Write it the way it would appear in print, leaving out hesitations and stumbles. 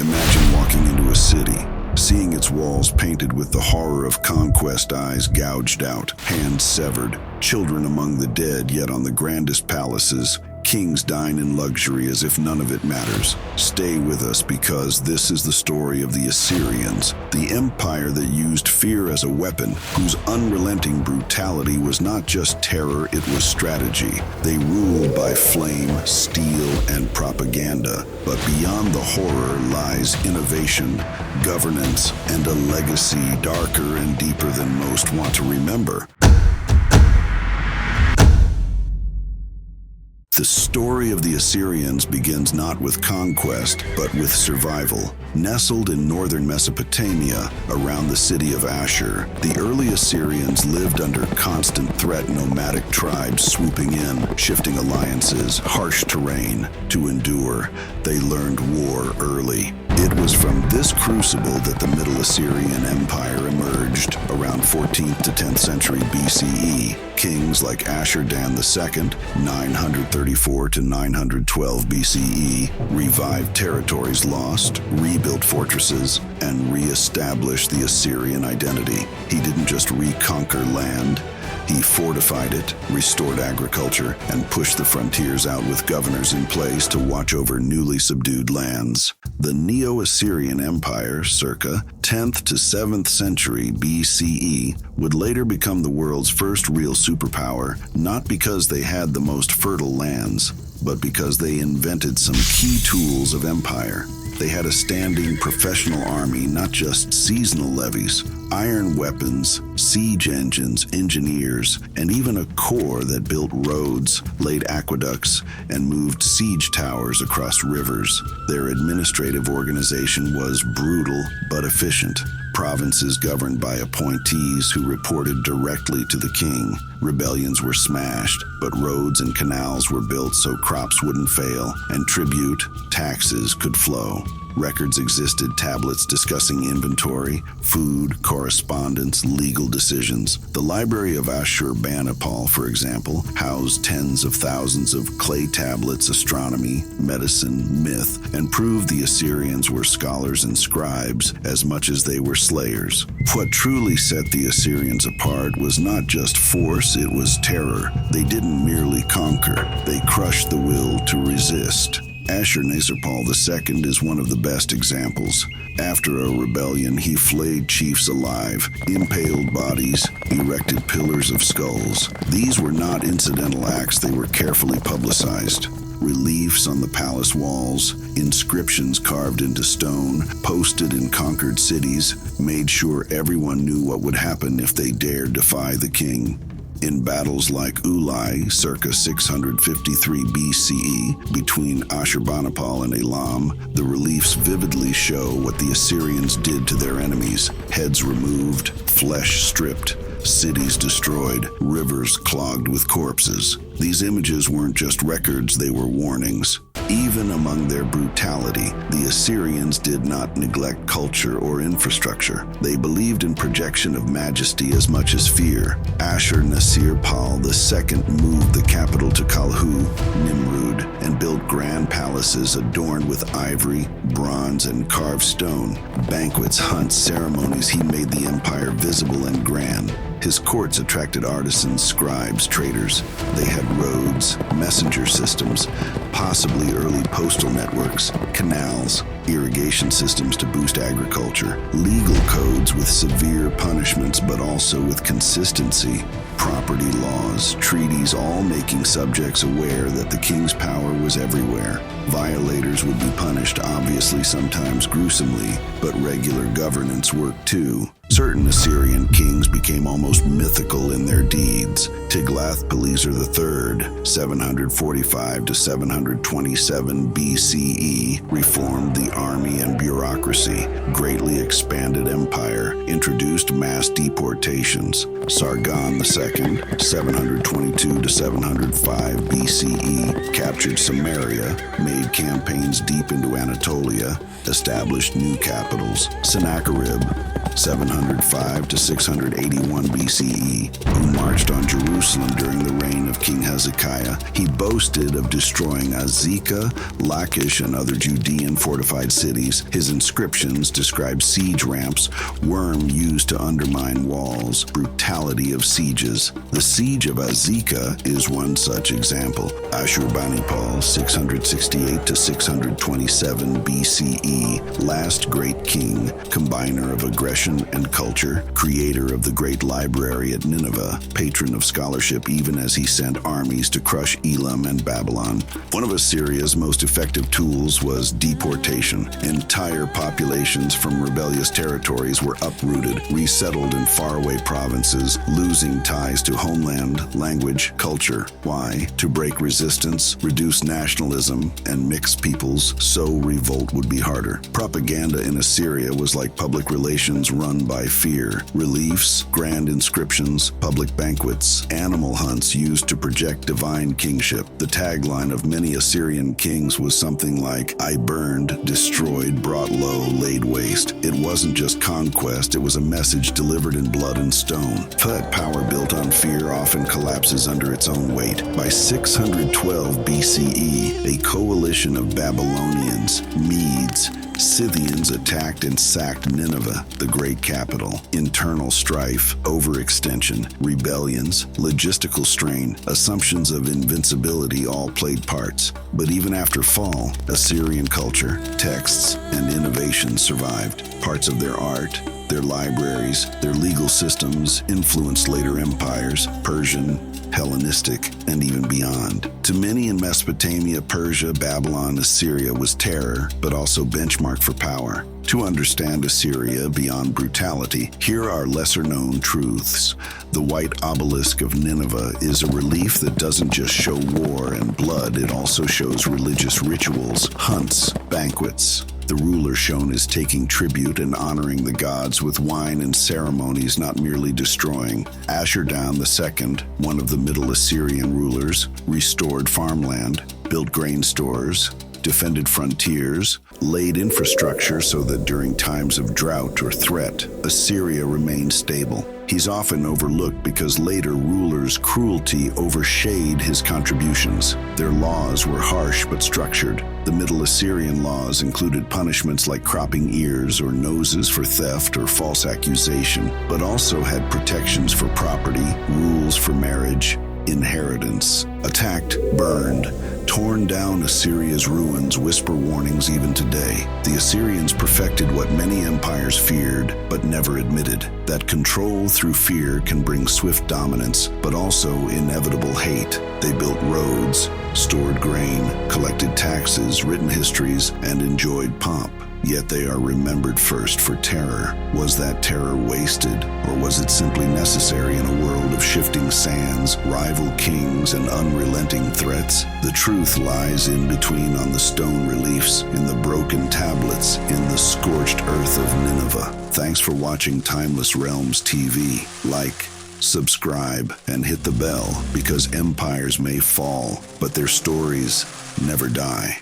Imagine walking into a city, seeing its walls painted with the horror of conquest, eyes gouged out, hands severed, children among the dead, yet on the grandest palaces, kings dine in luxury as if none of it matters. Stay with us because this is the story of the Assyrians, the empire that used fear as a weapon, whose unrelenting brutality was not just terror, it was strategy. They ruled by flame, steel, and propaganda. But beyond the horror lies innovation, governance, and a legacy darker and deeper than most want to remember. The story of the Assyrians begins not with conquest, but with survival. Nestled in northern Mesopotamia, around the city of Ashur, the early Assyrians lived under constant threat, nomadic tribes swooping in, shifting alliances, harsh terrain. To endure, they learned war early. It was from this crucible that the Middle Assyrian Empire emerged around 14th to 10th century BCE. Kings like Ashurban II, 934 to 912 BCE, revived territories lost, rebuilt fortresses, and re-established the Assyrian identity. He didn't just reconquer land, he fortified it, restored agriculture, and pushed the frontiers out with governors in place to watch over newly subdued lands. The Neo-Assyrian Empire, circa 10th to 7th century BCE, would later become the world's first real superpower, not because they had the most fertile lands, but because they invented some key tools of empire. They had a standing professional army, not just seasonal levies, iron weapons, siege engines, engineers, and even a corps that built roads, laid aqueducts, and moved siege towers across rivers. Their administrative organization was brutal but efficient. Provinces governed by appointees who reported directly to the king. Rebellions were smashed, but roads and canals were built so crops wouldn't fail, and tribute, taxes could flow. Records existed, tablets discussing inventory, food, correspondence, legal decisions. The library of Ashurbanipal, for example, housed tens of thousands of clay tablets, astronomy, medicine, myth, and proved the Assyrians were scholars and scribes as much as they were slayers. What truly set the Assyrians apart was not just force, it was terror. They didn't merely conquer, they crushed the will to resist. Ashurbanipal II is one of the best examples. After a rebellion, he flayed chiefs alive, impaled bodies, erected pillars of skulls. These were not incidental acts, they were carefully publicized. Reliefs on the palace walls, inscriptions carved into stone, posted in conquered cities, made sure everyone knew what would happen if they dared defy the king. In battles like Ulai, circa 653 BCE, between Ashurbanipal and Elam, the reliefs vividly show what the Assyrians did to their enemies. Heads removed, flesh stripped, cities destroyed, rivers clogged with corpses. These images weren't just records, they were warnings. Even among their brutality, the Assyrians did not neglect culture or infrastructure. They believed in projection of majesty as much as fear. Ashurnasirpal II moved the capital to Kalhu, Nimrud, and built grand palaces adorned with ivory, bronze, and carved stone. Banquets, hunts, ceremonies, he made the empire visible and grand. His courts attracted artisans, scribes, traders. They had roads, messenger systems, possibly early postal networks, canals, irrigation systems to boost agriculture, legal codes with severe punishments but also with consistency, property laws, treaties, all making subjects aware that the king's power was everywhere. Violators would be punished, obviously sometimes gruesomely, but regular governance worked too. Certain Assyrian kings became almost mythical in their deeds. Tiglath Pileser III, 745 to 727 BCE, reformed the army and bureaucracy, greatly expanded empire, introduced mass deportations. Sargon II, 722 to 705 BCE, captured Samaria, made campaigns deep into Anatolia, established new capitals. Sennacherib, 705 to 681 BCE, who marched on Jerusalem during the reign of King Hezekiah. He boasted of destroying Azekah, Lachish, and other Judean fortified fortified cities. His inscriptions describe siege ramps, worm used to undermine walls, brutality of sieges. The siege of Azekah is one such example. Ashurbanipal, 668 to 627 BCE, last great king, combiner of aggression and culture, creator of the great library at Nineveh, patron of scholarship even as he sent armies to crush Elam and Babylon. One of Assyria's most effective tools was deportation. Entire populations from rebellious territories were uprooted, resettled in faraway provinces, losing ties to homeland, language, culture. Why? To break resistance, reduce nationalism, and mix peoples so revolt would be harder. Propaganda in Assyria was like public relations run by fear. Reliefs, grand inscriptions, public banquets, animal hunts used to project divine kingship. The tagline of many Assyrian kings was something like, "I burned, destroyed, brought low, laid waste." It wasn't just conquest, it was a message delivered in blood and stone. That power built on fear often collapses under its own weight. By 612 BCE, a coalition of Babylonians, Medes, Scythians attacked and sacked Nineveh, the great capital. Internal strife, overextension, rebellions, logistical strain, assumptions of invincibility all played parts. But even after fall, Assyrian culture, texts, and innovation survived. Parts of their art, their libraries, their legal systems influenced later empires, Persian, Hellenistic, and even beyond. To many in Mesopotamia, Persia, Babylon, Assyria was terror, but also benchmark for power. To understand Assyria beyond brutality, here are lesser-known truths. The white obelisk of Nineveh is a relief that doesn't just show war and blood, it also shows religious rituals, hunts, banquets. The ruler shown is taking tribute and honoring the gods with wine and ceremonies, not merely destroying. Ashurdan II, one of the Middle Assyrian rulers, restored farmland, built grain stores, defended frontiers, laid infrastructure so that during times of drought or threat, Assyria remained stable. He's often overlooked because later rulers' cruelty overshadowed his contributions. Their laws were harsh but structured. The Middle Assyrian laws included punishments like cropping ears or noses for theft or false accusation, but also had protections for property, rules for marriage, inheritance. Attacked, burned, torn down Assyria's ruins whisper warnings even today. The Assyrians perfected what many empires feared but never admitted, that control through fear can bring swift dominance, but also inevitable hate. They built roads, stored grain, collected taxes, written histories, and enjoyed pomp. Yet they are remembered first for terror. Was that terror wasted, or was it simply necessary in a world of shifting sands, rival kings, and unrelenting threats? The truth lies in between, on the stone reliefs, in the broken tablets, in the scorched earth of Nineveh. Thanks for watching Timeless Realms TV. Like, subscribe, and hit the bell, because empires may fall, but their stories never die.